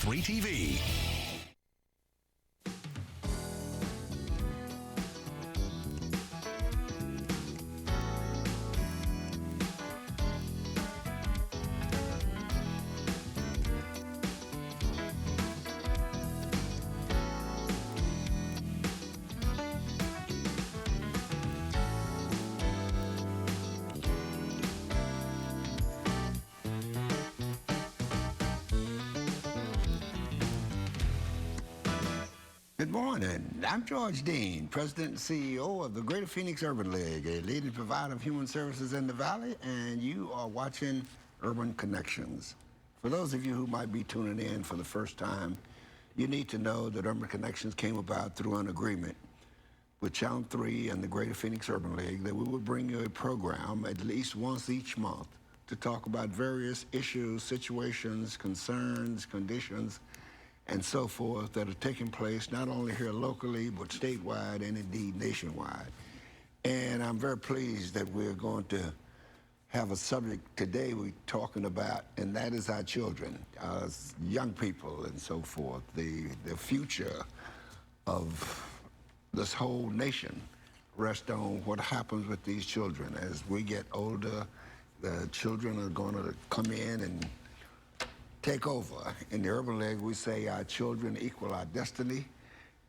3 TV. Good morning. I'm George Dean, President and CEO of the Greater Phoenix Urban League, a leading provider of human services in the Valley, and you are watching Urban Connections. For those of you who might be tuning in for the first time, you need to know that Urban Connections came about through an agreement with Channel 3 and the Greater Phoenix Urban League that we would bring you a program at least once each month to talk about various issues, situations, concerns, conditions, and so forth that are taking place not only here locally, but statewide and indeed nationwide. And I'm very pleased that we're going to have a subject today we're talking about, and that is our children, young people and so forth, the future of this whole nation rests on what happens with these children. As we get older, the children are going to come in and take over. In the Urban League, we say our children equal our destiny,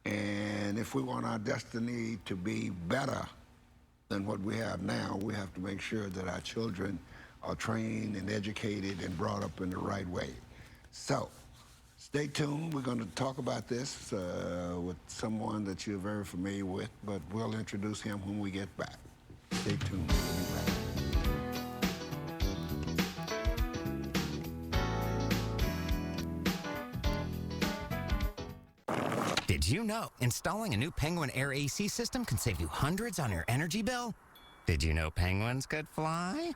and if we want our destiny to be better than what we have now, we have to make sure that our children are trained and educated and brought up in the right way. So, stay tuned. We're going to talk about this with someone that you're very familiar with, but we'll introduce him when we get back. Stay tuned. We'll be back. Did you know installing a new Penguin Air AC system can save you hundreds on your energy bill? Did you know penguins could fly?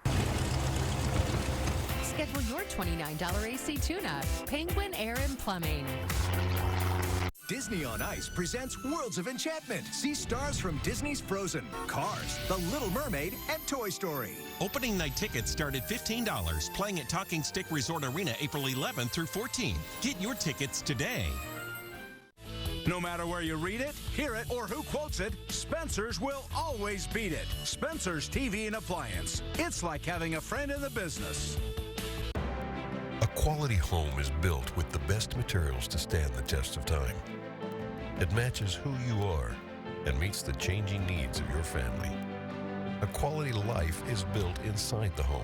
Schedule your $29 AC tune-up. Penguin Air and Plumbing. Disney on Ice presents Worlds of Enchantment. See stars from Disney's Frozen, Cars, The Little Mermaid, and Toy Story. Opening night tickets start at $15. Playing at Talking Stick Resort Arena April 11th through 14th. Get your tickets today. No matter where you read it, hear it, or who quotes it, Spencer's will always beat it. Spencer's TV and Appliance. It's like having a friend in the business. A quality home is built with the best materials to stand the test of time. It matches who you are and meets the changing needs of your family. A quality life is built inside the home.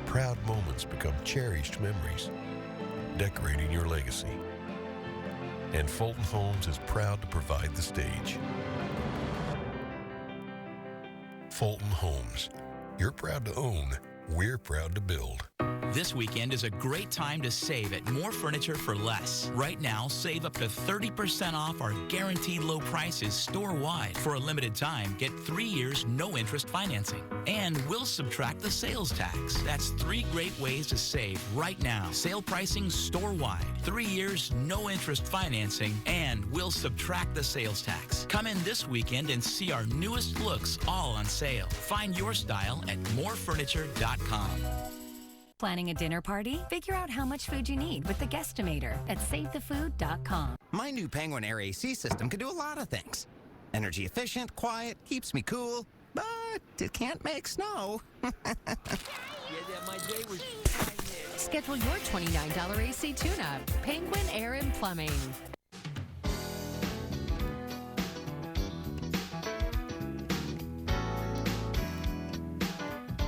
Proud moments become cherished memories, decorating your legacy. And Fulton Homes is proud to provide the stage. Fulton Homes. You're proud to own, we're proud to build. This weekend is a great time to save at More Furniture for Less. Right now, save up to 30% off our guaranteed low prices store-wide. For a limited time, get 3 years no-interest financing. And we'll subtract the sales tax. That's 3 great ways to save right now. Sale pricing store-wide, 3 years no-interest financing, and we'll subtract the sales tax. Come in this weekend and see our newest looks all on sale. Find your style at morefurniture.com. Planning a dinner party? Figure out how much food you need with the Guestimator at SaveTheFood.com. My new Penguin Air AC system can do a lot of things. Energy efficient, quiet, keeps me cool, but it can't make snow. Schedule your $29 AC tune-up. Penguin Air and Plumbing.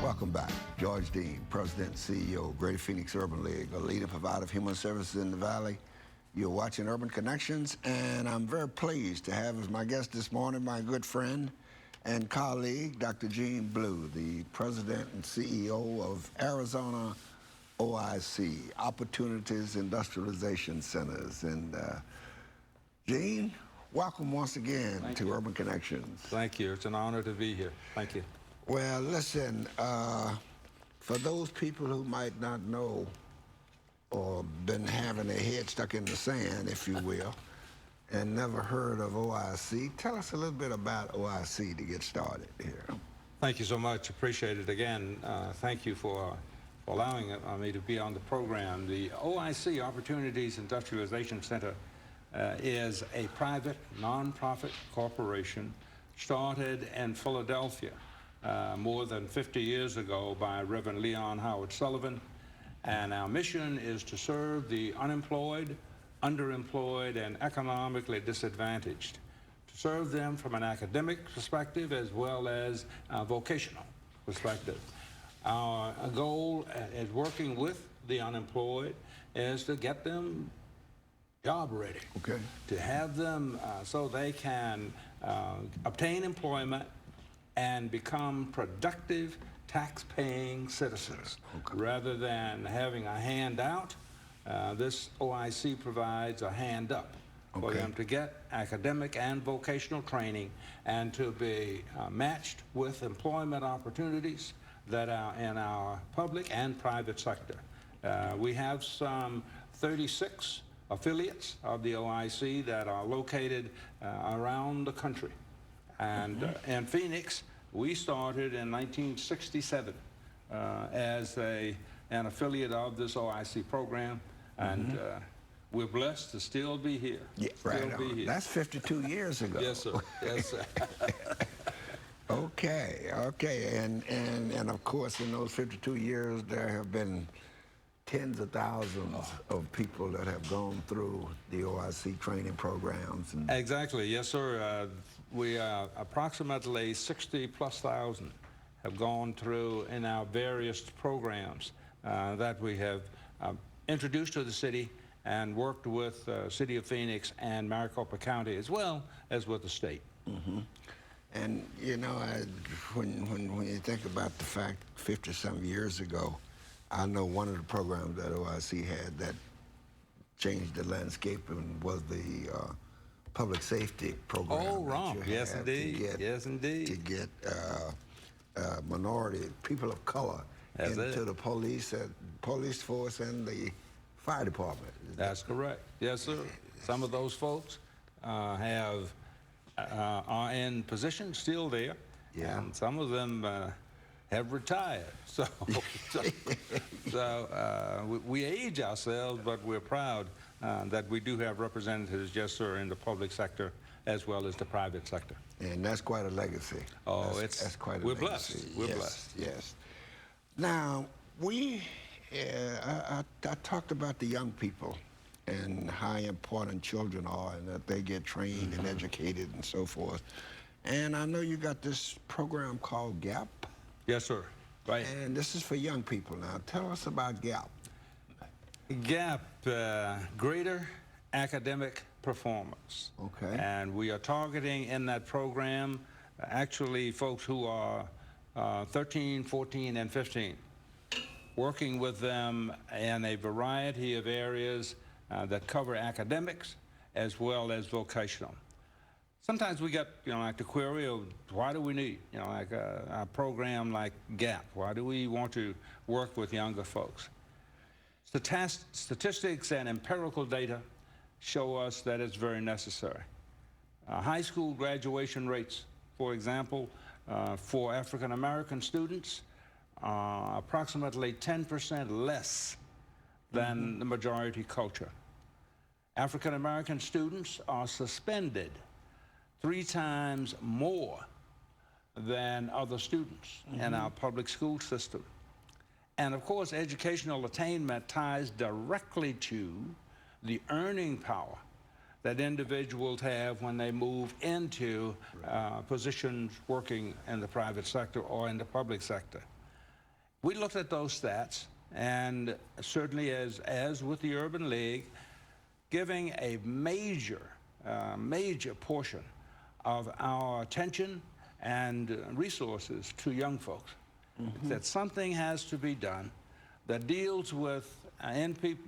Welcome back. George Dean, President and CEO of Greater Phoenix Urban League, a leading provider of human services in the Valley. You're watching Urban Connections, and I'm very pleased to have as my guest this morning my good friend and colleague, Dr. Gene Blue, the President and CEO of Arizona OIC, Opportunities Industrialization Centers. And Gene, welcome once again to Urban Connections. Thank you. It's an honor to be here. Thank you. Well, listen, for those people who might not know or been having their head stuck in the sand, if you will, and never heard of OIC, tell us a little bit about OIC to get started here. Thank you so much. Appreciate it again. Thank you for for allowing me to be on the program. The OIC, Opportunities Industrialization Center, is a private, nonprofit corporation started in Philadelphia more than 50 years ago by Reverend Leon Howard Sullivan. And our mission is to serve the unemployed, underemployed, and economically disadvantaged, to serve them from an academic perspective as well as a vocational perspective. Our goal is working with the unemployed is to get them job ready, to have them so they can obtain employment and become productive tax-paying citizens. Rather than having a handout, this OIC provides a hand up for them to get academic and vocational training and to be matched with employment opportunities that are in our public and private sector. We have some 36 affiliates of the OIC that are located around the country. And in Phoenix, we started in 1967 as an affiliate of this OIC program, and we're blessed to still be here. Yeah, right on. That's 52 years ago. Yes, sir. Yes, sir. Okay, and of course, in those 52 years, there have been tens of thousands of people that have gone through the OIC training programs. And exactly, yes, sir. We approximately 60+ thousand have gone through in our various programs that we have introduced to the city and worked with City of Phoenix and Maricopa County as well as with the state. And you know, when you think about the fact 50-some years ago, I know one of the programs that OIC had that changed the landscape and was the public safety program. Oh, wrong. Yes, indeed. Yes, indeed. To get minority, people of color into the police force and the fire department. That's correct. Yes, sir. Some of those folks are in position still there. Yeah. And some of them have retired. So we age ourselves, but we're proud that we do have representatives, yes, sir, in the public sector as well as the private sector. And that's quite a legacy. Oh, that's quite a we're legacy. Blessed. We're blessed. Yes. Now, I talked about the young people and how important children are and that they get trained and educated and so forth. And I know you got this program called GAP. Yes, sir. Right. And this is for young people. Now, tell us about GAP. GAP, Greater Academic Performance. Okay. And we are targeting in that program actually folks who are 13, 14, and 15, working with them in a variety of areas that cover academics as well as vocational. Sometimes we get, like the query of why do we need, like a program like GAP? Why do we want to work with younger folks? Statistics and empirical data show us that it's very necessary. High school graduation rates, for example, for African American students, approximately 10% less than the majority culture. African American students are suspended 3 times more than other students in our public school system. And of course, educational attainment ties directly to the earning power that individuals have when they move into positions working in the private sector or in the public sector. We looked at those stats, and certainly as with the Urban League, giving a major portion of our attention and resources to young folks. That something has to be done that deals with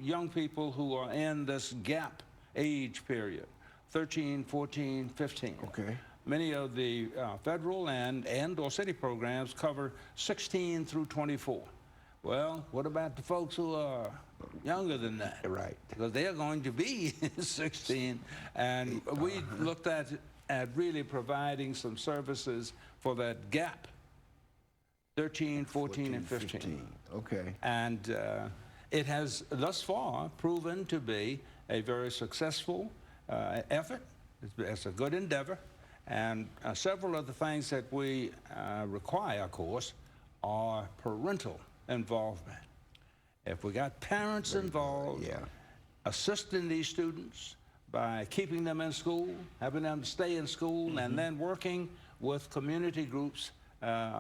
young people who are in this gap age period, 13, 14, 15. Okay. Many of the federal and or city programs cover 16 through 24. Well, what about the folks who are younger than that? Right. Because they are going to be 16. And we looked at really providing some services for that gap 13, 14, and 15. Okay. And it has thus far proven to be a very successful effort. It's a good endeavor. And several of the things that we require, of course, are parental involvement. If we got parents involved, assisting these students by keeping them in school, having them stay in school, and then working with community groups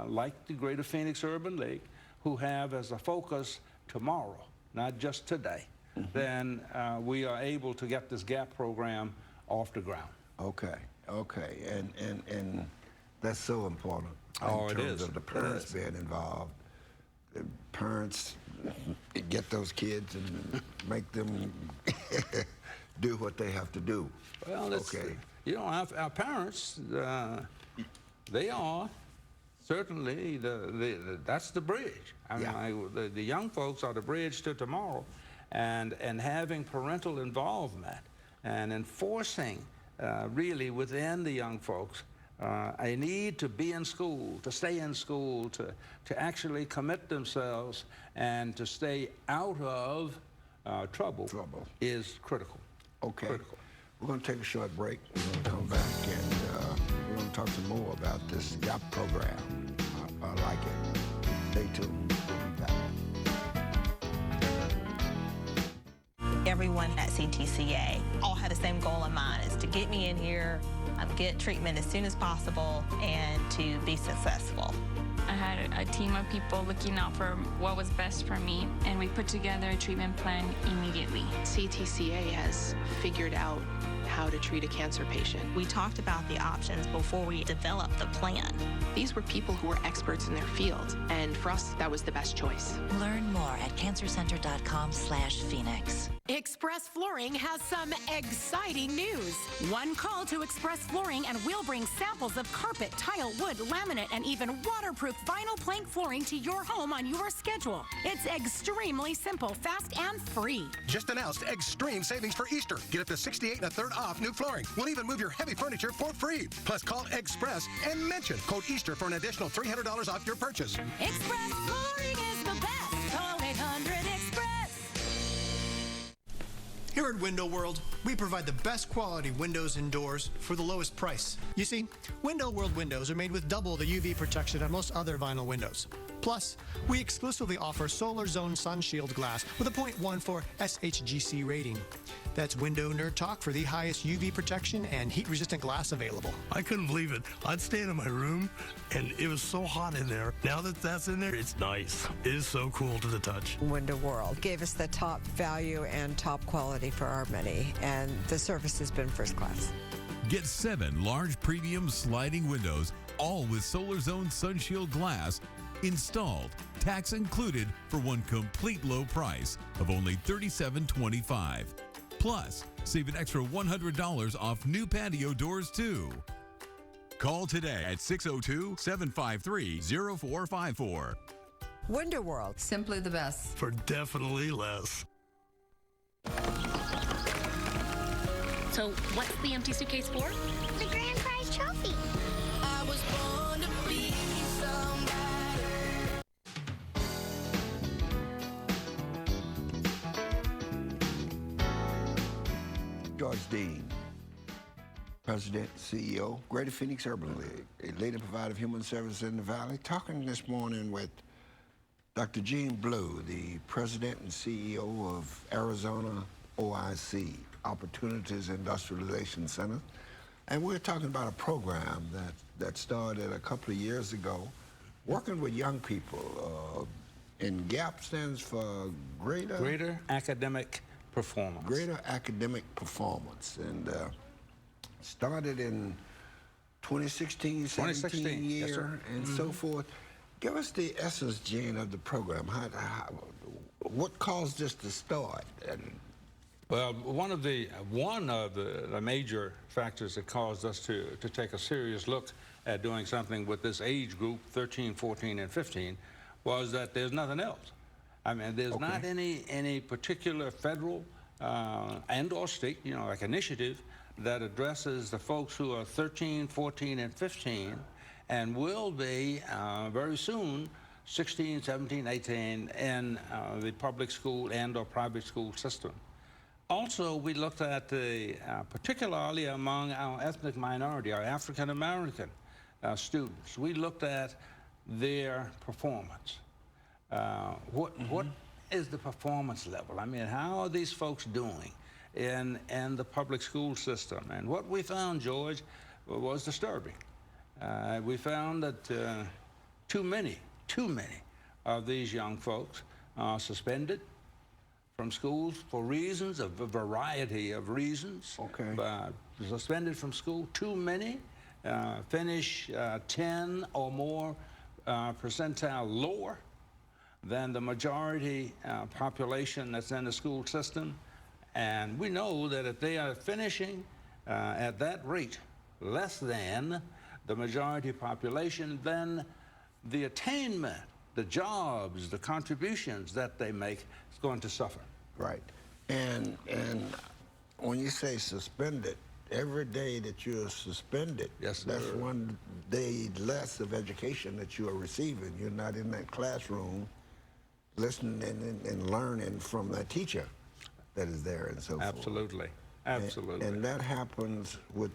like the Greater Phoenix Urban League, who have as a focus tomorrow, not just today, then we are able to get this GAP program off the ground. Okay, okay, and that's so important in terms of the parents being involved. The parents get those kids and make them do what they have to do. Well, you know, our parents, they are certainly that's the bridge. I mean, the young folks are the bridge to tomorrow, and having parental involvement and enforcing really within the young folks a need to be in school, to stay in school, to actually commit themselves and to stay out of trouble is critical. Okay. Critical. We're going to take a short break. We're going to come back and we're going to talk some more about this GAP program. I like it. Stay tuned. We'll be back. Everyone at CTCA all had the same goal in mind, is to get me in here, get treatment as soon as possible, and to be successful. I had a team of people looking out for what was best for me, and we put together a treatment plan immediately. CTCA has figured out how to treat a cancer patient. We talked about the options before we developed the plan. These were people who were experts in their field, and for us, that was the best choice. Learn more at cancercenter.com/Phoenix. Express Flooring has some exciting news. One call to Express Flooring and we'll bring samples of carpet, tile, wood, laminate, and even waterproof vinyl plank flooring to your home on your schedule. It's extremely simple, fast, and free. Just announced extreme savings for Easter. Get up to 68 1/3 off new flooring. We'll even move your heavy furniture for free. Plus, call Express and mention code Easter for an additional $300 off your purchase. Express Flooring is the best. Call 800-EXPRESS. Here at Window World, we provide the best quality windows and doors for the lowest price. You see, Window World windows are made with double the UV protection of most other vinyl windows. Plus, we exclusively offer Solar Zone Sun Shield glass with a 0.14 SHGC rating. That's Window Nerd Talk for the highest UV protection and heat-resistant glass available. I couldn't believe it. I'd stand in my room, and it was so hot in there. Now that that's in there, it's nice. It is so cool to the touch. Window World gave us the top value and top quality for our money, and the service has been first class. Get 7 large premium sliding windows, all with Solar Zone Sunshield glass, installed, tax included, for one complete low price of only $37.25. Plus, save an extra $100 off new patio doors, too. Call today at 602-753-0454. Window World. Simply the best. For definitely less. So, what's the empty suitcase for? The grand prize trophy. I was born to be somebody. George Dean, President, CEO, Greater Phoenix Urban League, a leading provider of human services in the Valley, talking this morning with Dr. Gene Blue, the President and CEO of Arizona OIC, Opportunities Industrialization Center. And we're talking about a program that started a couple of years ago, working with young people. And GAP stands for Greater Academic Performance. Greater Academic Performance. And started in 2016, 17 year, yes, and so forth. Give us the essence, Gene, of the program. What caused this to start? Well, one of the major factors that caused us to take a serious look at doing something with this age group, 13, 14, and 15, was that there's nothing else. I mean, there's not any particular federal and or state, like initiative that addresses the folks who are 13, 14, and 15, and will be very soon 16, 17, 18 in the public school and or private school system. Also, we looked at particularly among our ethnic minority, our African American students, we looked at their performance. What is the performance level? I mean, how are these folks doing in the public school system? And what we found, George, was disturbing. We found that too many of these young folks are suspended from schools for reasons, a variety of reasons. Okay. Suspended from school. Too many finish 10 or more percentile lower than the majority population that's in the school system. And we know that if they are finishing at that rate, less than the majority population, then the attainment, the jobs, the contributions that they make is going to suffer. Right. And when you say suspended, every day that you're suspended, yes, that's one day less of education that you are receiving. You're not in that classroom listening and learning from that teacher that is there and so forth. Absolutely. Absolutely. And that happens with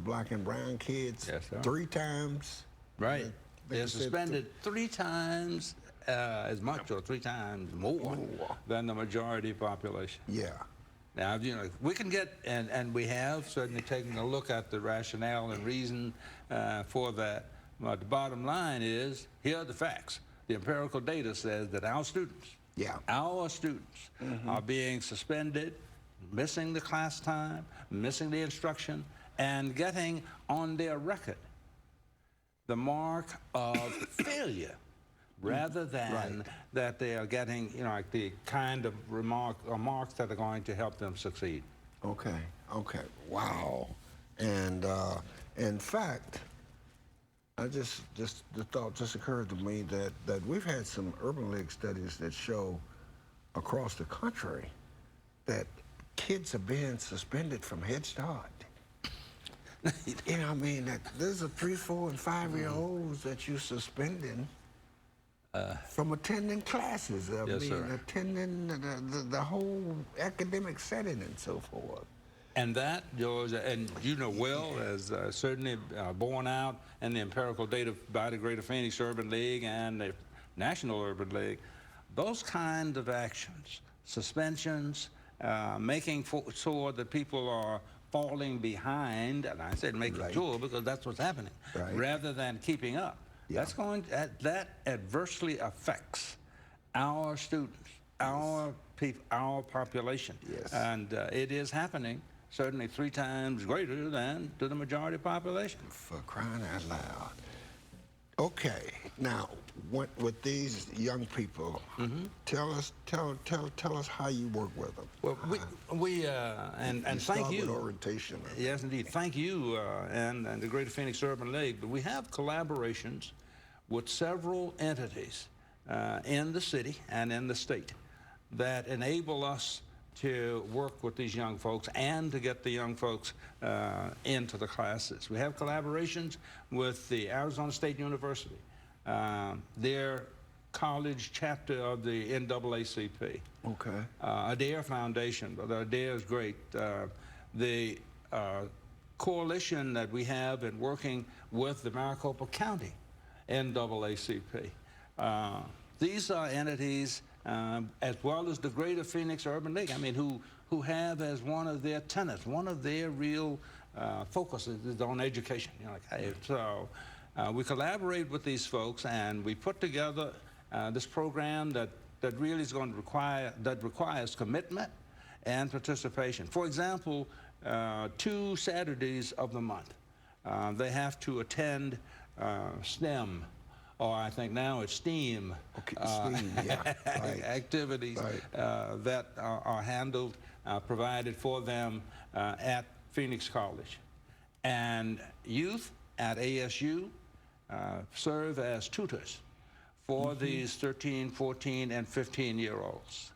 black and brown kids 3 times. Right. They're suspended 3 times as much or 3 times more than the majority population. Yeah. Now, you know, we can get, and we have certainly taken a look at the rationale and reason for that. But the bottom line is, here are the facts. The empirical data says that our students, are being suspended, missing the class time, missing the instruction, and getting on their record the mark of failure, rather than that they are getting, you know, like the kind of marks that are going to help them succeed. Okay. Wow. And in fact, the thought just occurred to me that we've had some Urban League studies that show across the country that kids are being suspended from Head Start. You know, I mean, that there's a 3, 4, and 5-year-olds that you're suspending from attending classes. I mean, attending the whole academic setting and so forth. And that, George, and you know well, as certainly borne out in the empirical data by the Greater Phoenix Urban League and the National Urban League, those kind of actions, suspensions, making sure that people are falling behind, and I said making sure because that's what's happening, rather than keeping up. That's that adversely affects our students, our people, our population. And it is happening certainly 3 times greater than to the majority population. For crying out loud. Okay, now with these young people, tell us how you work with them. Well, we and thank you. With orientation. Yes, indeed. Thank you and the Greater Phoenix Urban League. But we have collaborations with several entities in the city and in the state that enable us to work with these young folks and to get the young folks into the classes. We have collaborations with the Arizona State University, their college chapter of the NAACP. Okay. Adair Foundation, but Adair is great. The coalition that we have in working with the Maricopa County NAACP. These are entities as well as the Greater Phoenix Urban League, I mean, who have as one of their tenets, one of their real focuses is on education. You know, like, hey, so we collaborate with these folks and we put together this program that really is going to requires commitment and participation. For example, 2 Saturdays of the month, they have to attend STEM, or I think now it's STEAM, activities that are handled, provided for them at Phoenix College. And youth at ASU serve as tutors for these 13, 14, and 15-year-olds.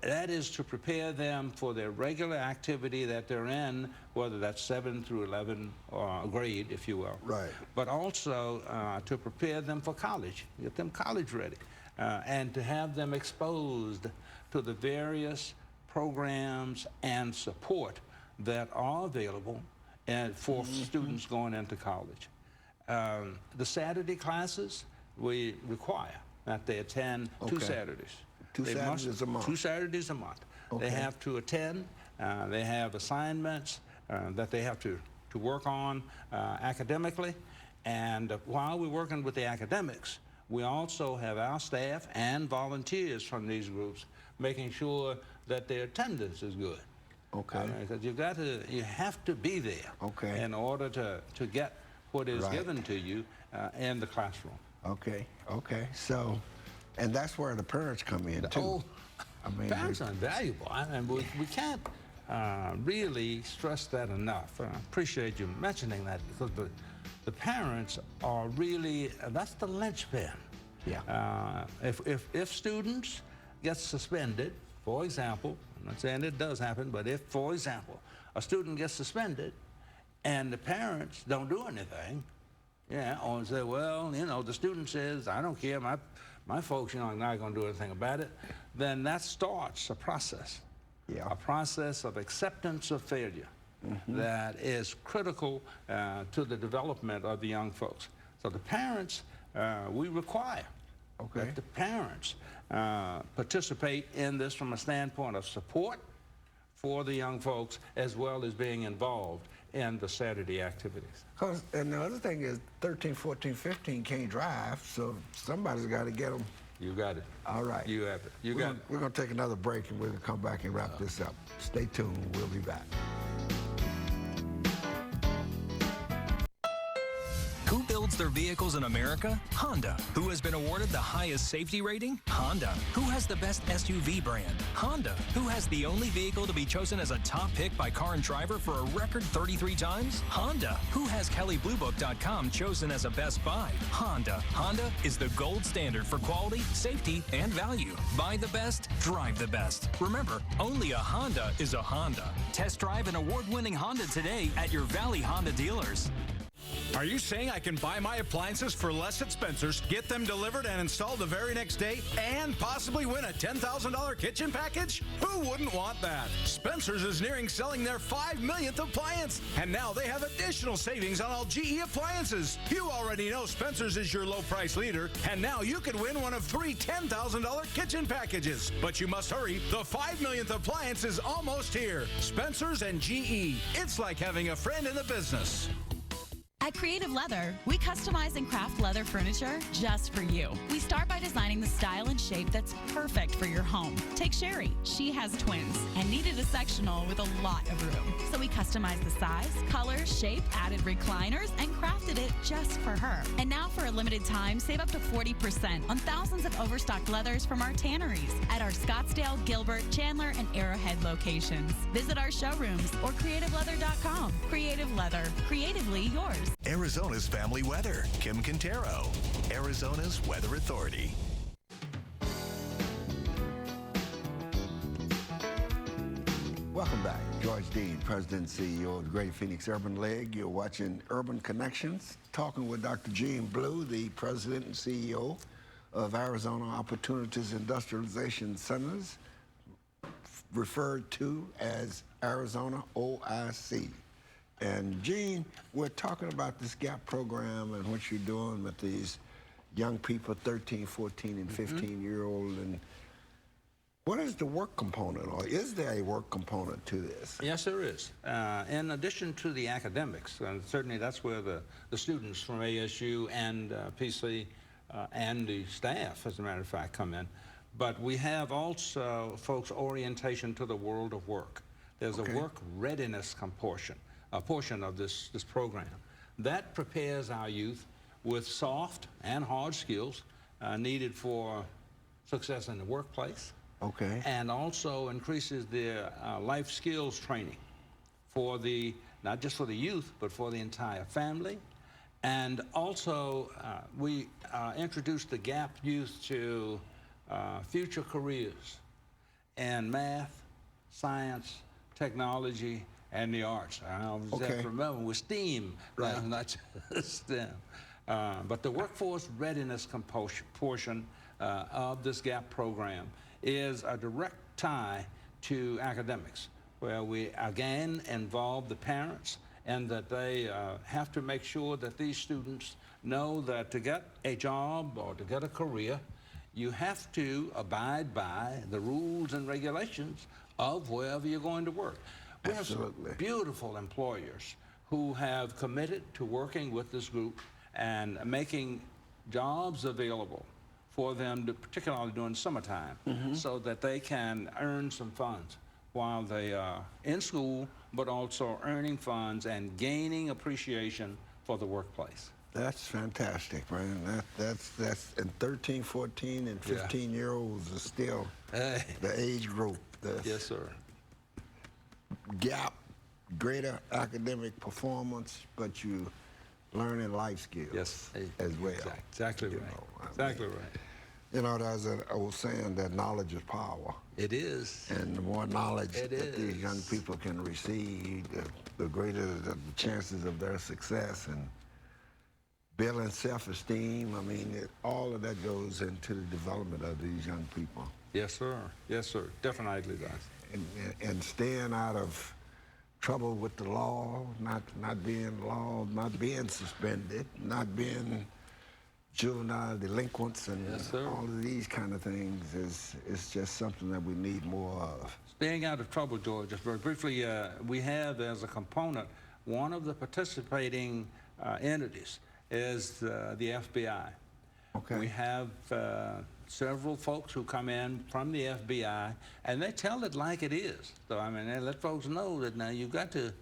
That is to prepare them for their regular activity that they're in, whether that's 7 through 11 grade, if you will. Right. But also to prepare them for college, get them college ready, and to have them exposed to the various programs and support that are available for students going into college. The Saturday classes, we require that they attend 2 Saturdays. Two Saturdays a month. 2 Saturdays a month. Okay. They have to attend. They have assignments that they have to work on academically. And while we're working with the academics, we also have our staff and volunteers from these groups making sure that their attendance is good. Okay. Because you have to be there. Okay. In order to get what is given to you in the classroom. Okay. Okay. So, and that's where the parents come in too. Oh, I mean, parents are invaluable. We can't really stress that enough. I appreciate you mentioning that, because the parents are really, that's the linchpin. Yeah. If students get suspended, for example, I'm not saying it does happen, but if, for example, a student gets suspended and the parents don't do anything, or say, well, the student says, I don't care, my folks, are not going to do anything about it, then that starts a process. Yeah. A process of acceptance of failure that is critical to the development of the young folks. So the parents, we require that the parents participate in this from a standpoint of support for the young folks, as well as being involved in the Saturday activities. And the other thing is 13, 14, 15 can't drive, so somebody's got to get them. You got it. All right. You have it. We're going to take another break, and we're going to come back and wrap this up. Stay tuned. We'll be back. Who builds their vehicles in America? Honda. Who has been awarded the highest safety rating? Honda. Who has the best SUV brand? Honda. Who has the only vehicle to be chosen as a top pick by Car and Driver for a record 33 times? Honda. Who has KellyBlueBook.com chosen as a best buy? Honda. Honda is the gold standard for quality, safety, and value. Buy the best, drive the best. Remember, only a Honda is a Honda. Test drive an award-winning Honda today at your Valley Honda dealers. Are you saying I can buy my appliances for less at Spencer's, get them delivered and installed the very next day, and possibly win a $10,000 kitchen package? Who wouldn't want that? Spencer's is nearing selling their 5 millionth appliance, and now they have additional savings on all GE appliances. You already know Spencer's is your low price leader, and now you could win one of 3 $10,000 kitchen packages. But you must hurry. The 5 millionth appliance is almost here. Spencer's and GE. It's like having a friend in the business. At Creative Leather, we customize and craft leather furniture just for you. We start by designing the style and shape that's perfect for your home. Take Sherry. She has twins and needed a sectional with a lot of room. So we customized the size, color, shape, added recliners, and crafted it just for her. And now for a limited time, save up to 40% on thousands of overstocked leathers from our tanneries at our Scottsdale, Gilbert, Chandler, and Arrowhead locations. Visit our showrooms or creativeleather.com. Creative Leather. Creatively yours. Arizona's family weather. Kim Quintero, Arizona's Weather Authority. Welcome back. George Dean, President and CEO of the Greater Phoenix Urban League. You're watching Urban Connections, talking with Dr. Gene Blue, the President and CEO of Arizona Opportunities Industrialization Centers, referred to as Arizona OIC. And Gene, we're talking about this GAP program and what you're doing with these young people, 13, 14, and 15-year-old. And what is the work component, or is there a work component to this? Yes, there is. In addition to the academics, and certainly that's where the students from ASU and PC and the staff, as a matter of fact, come in. But we have also, folks, orientation to the world of work. There's a work readiness portion of this program that prepares our youth with soft and hard skills needed for success in the workplace. Okay. And also increases their life skills training for not just for the youth, but for the entire family. And also, we introduced the GAP youth to future careers in math, science, technology, and the arts. I always have to remember with STEAM, not just STEM. But the workforce readiness portion of this GAP program is a direct tie to academics, where we again involve the parents and that they have to make sure that these students know that to get a job or to get a career, you have to abide by the rules and regulations of wherever you're going to work. We have some beautiful employers who have committed to working with this group and making jobs available for them, particularly during summertime, so that they can earn some funds while they are in school, but also earning funds and gaining appreciation for the workplace. That's fantastic, man. That's and 13, 14, and 15-year-olds are still the age group. Yes, sir. GAP, greater academic performance, but you learning life skills as well. Exactly right. Exactly right. You know, there's an old saying that knowledge is power. It is. And the more knowledge that these young people can receive, the greater the chances of their success and building self-esteem. I mean, all of that goes into the development of these young people. Yes, sir. Yes, sir. Definitely does. And staying out of trouble with the law, not being law, not being suspended, not being juvenile delinquents, and all of these kind of things is just something that we need more of. Staying out of trouble, George, just very briefly, we have as a component, one of the participating entities is the FBI. Okay. We have several folks who come in from the FBI, and they tell it like it is. So, I mean, they let folks know that now you've got to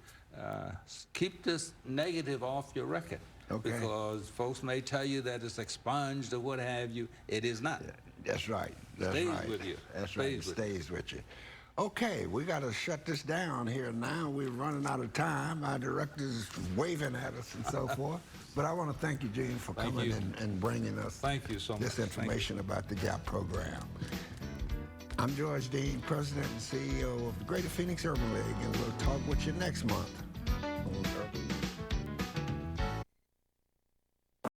keep this negative off your record. Okay. Because folks may tell you that it's expunged or what have you. It is not. That's right. That's stays right. with you. That's right. It stays with you. Okay, we got to shut this down here now. We're running out of time. Our director's waving at us and so forth. But I want to thank you, Gene, for coming and bringing us this information about the GAP program. I'm George Dean, President and CEO of the Greater Phoenix Urban League, and we'll talk with you next month on